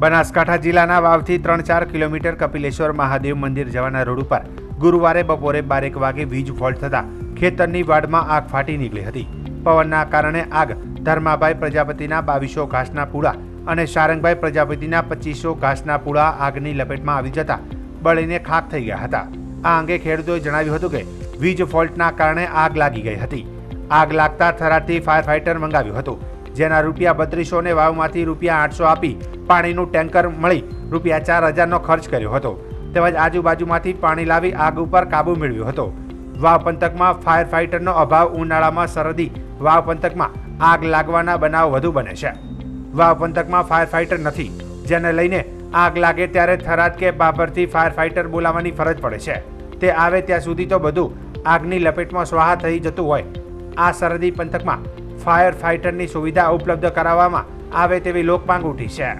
બનાસકાંઠા જિલ્લાના વાવથી 3-4 કિલોમીટર કપિલેશ્વર મહાદેવ મંદિર જવાના રોડ ઉપર ગુરુવારે બપોરે 12 વાગે વીજ ફોલ્ટ થતા ખેતરની વાડમાં આગ ફાટી નીકળી હતી। પવનના કારણે આગ ધર્માભાઈ પ્રજાપતિના 2200 ઘાસના પૂળા અને શારંગભાઈ પ્રજાપતિના 2500 ઘાસના પૂળા આગની લપેટમાં આવી જતા બળીને ખાખ થઈ ગયા હતા। આ અંગે ખેડૂતોએ જણાવ્યું હતું કે વીજ ફોલ્ટના કારણે આગ લાગી ગઈ હતી। આગ લાગતા થરાદથી ફાયર ફાઇટર મંગાવ્યું હતું, જેના ₹3200 ને વાવમાંથી ₹800 આપી પાણીનું ટેન્કર મળી ₹4000નો ખર્ચ કર્યો હતો। તેમજ આજુબાજુમાંથી પાણી લાવી આગ ઉપર કાબુ મેળવ્યો હતો। વાવ પંથકમાં ફાયર ફાઇટરનો અભાવ ઉનાળામાં સરહદી વાવ પંથકમાં આગ લાગવાના બનાવ વધુ બને છે। વાવ પંથકમાં ફાયર ફાઇટર નથી, જેને લઈને આગ લાગે ત્યારે થરાદ કે બાબરથી ફાયર ફાઇટર બોલાવવાની ફરજ પડે છે। તે આવે ત્યાં સુધી તો બધું આગની લપેટમાં સ્વાહા થઈ જતું હોય। આ સરહદી પંથકમાં ફાયર ફાઇટરની સુવિધા ઉપલબ્ધ કરાવવામાં આવે તેવી લોકમાંગ ઉઠી છે।